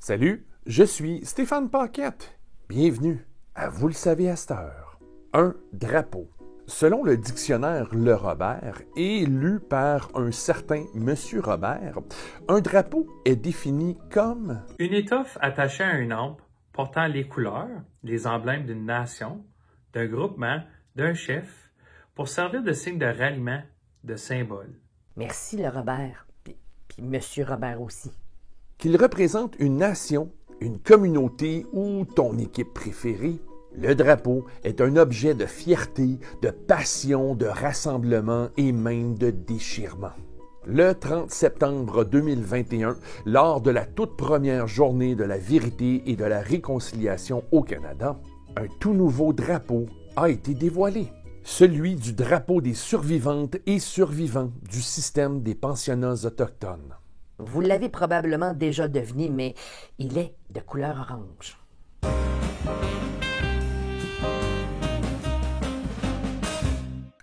Salut, je suis Stéphane Paquette. Bienvenue à Vous le savez à cette heure. Un drapeau. Selon le dictionnaire Le Robert et lu par un certain Monsieur Robert, un drapeau est défini comme une étoffe attachée à une hampe portant les couleurs, les emblèmes d'une nation, d'un groupement, d'un chef, pour servir de signe de ralliement, de symbole. Merci, le Robert. Puis Monsieur Robert aussi. qu'il représente une nation, une communauté ou ton équipe préférée. Le drapeau est un objet de fierté, de passion, de rassemblement et même de déchirement. Le 30 septembre 2021, lors de la toute première journée de la vérité et de la réconciliation au Canada, un tout nouveau drapeau a été dévoilé. Celui du drapeau des survivantes et survivants du système des pensionnats autochtones. Vous l'avez probablement déjà deviné, mais il est de couleur orange.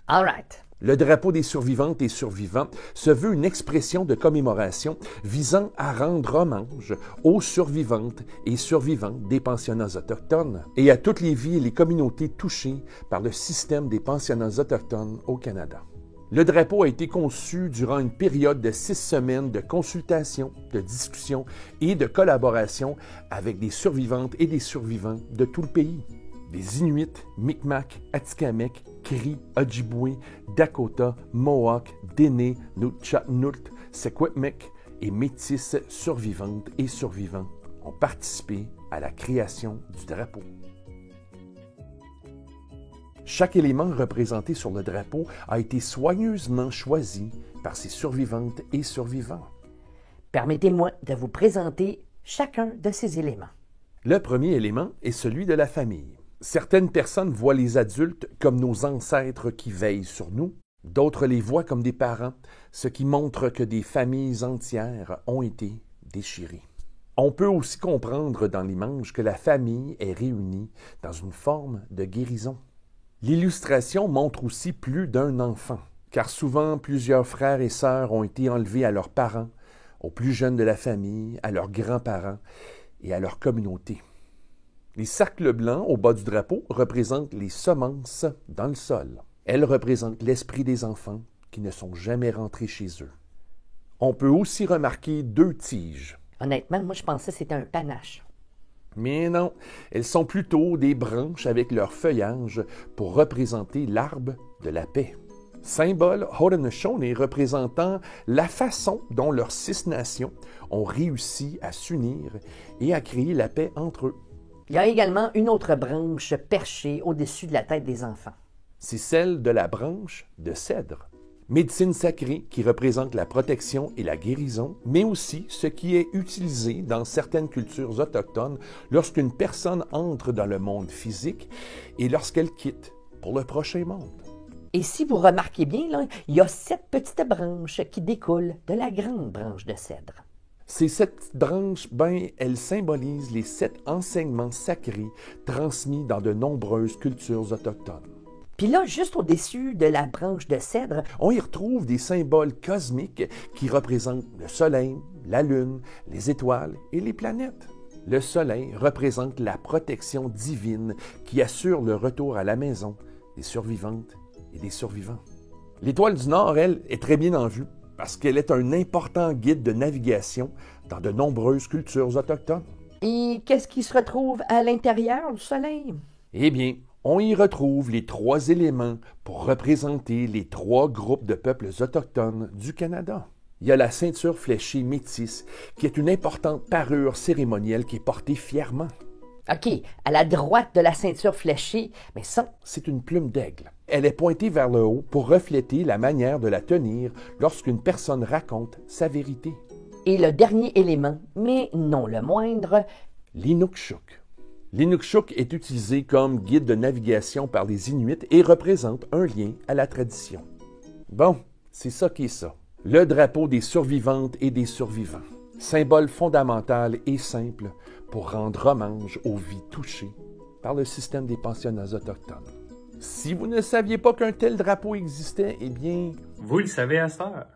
All right. Le drapeau des survivantes et survivants se veut une expression de commémoration visant à rendre hommage aux survivantes et survivants des pensionnats autochtones et à toutes les vies et les communautés touchées par le système des pensionnats autochtones au Canada. Le drapeau a été conçu durant une période de 6 semaines de consultation, de discussion et de collaboration avec des survivantes et des survivants de tout le pays. Des Inuits, Micmac, Atikamekw, Cris, Ojibwe, Dakota, Mohawk, Dene, Nutchatnut, Secwepemc et Métis survivantes et survivants ont participé à la création du drapeau. Chaque élément représenté sur le drapeau a été soigneusement choisi par ces survivantes et survivants. Permettez-moi de vous présenter chacun de ces éléments. Le premier élément est celui de la famille. Certaines personnes voient les adultes comme nos ancêtres qui veillent sur nous, d'autres les voient comme des parents, ce qui montre que des familles entières ont été déchirées. On peut aussi comprendre dans l'image que la famille est réunie dans une forme de guérison. L'illustration montre aussi plus d'un enfant, car souvent plusieurs frères et sœurs ont été enlevés à leurs parents, aux plus jeunes de la famille, à leurs grands-parents et à leur communauté. Les cercles blancs au bas du drapeau représentent les semences dans le sol. Elles représentent l'esprit des enfants qui ne sont jamais rentrés chez eux. On peut aussi remarquer 2 tiges. Honnêtement, moi je pensais que c'était un panache. Mais non, elles sont plutôt des branches avec leur feuillage pour représenter l'arbre de la paix. Symbole Haudenosaunee représentant la façon dont leurs 6 nations ont réussi à s'unir et à créer la paix entre eux. Il y a également une autre branche perchée au-dessus de la tête des enfants. C'est celle de la branche de cèdre. Médecine sacrée qui représente la protection et la guérison, mais aussi ce qui est utilisé dans certaines cultures autochtones lorsqu'une personne entre dans le monde physique et lorsqu'elle quitte pour le prochain monde. Et si vous remarquez bien, là, il y a 7 petites branches qui découlent de la grande branche de cèdre. Ces 7 branches, elles symbolisent les 7 enseignements sacrés transmis dans de nombreuses cultures autochtones. Puis là, juste au-dessus de la branche de cèdre, on y retrouve des symboles cosmiques qui représentent le Soleil, la Lune, les étoiles et les planètes. Le Soleil représente la protection divine qui assure le retour à la maison des survivantes et des survivants. L'étoile du Nord, elle, est très bien en vue parce qu'elle est un important guide de navigation dans de nombreuses cultures autochtones. Et qu'est-ce qui se retrouve à l'intérieur du Soleil? Eh bien, on y retrouve les 3 éléments pour représenter les 3 groupes de peuples autochtones du Canada. Il y a la ceinture fléchée métisse, qui est une importante parure cérémonielle qui est portée fièrement. OK, à la droite de la ceinture fléchée, mais ça, c'est une plume d'aigle. Elle est pointée vers le haut pour refléter la manière de la tenir lorsqu'une personne raconte sa vérité. Et le dernier élément, mais non le moindre, l'Inukshuk. L'Inukshuk est utilisé comme guide de navigation par les Inuits et représente un lien à la tradition. Bon, c'est ça qui est ça. Le drapeau des survivantes et des survivants. Symbole fondamental et simple pour rendre hommage aux vies touchées par le système des pensionnats autochtones. Si vous ne saviez pas qu'un tel drapeau existait, eh bien... Vous le savez à cette heure.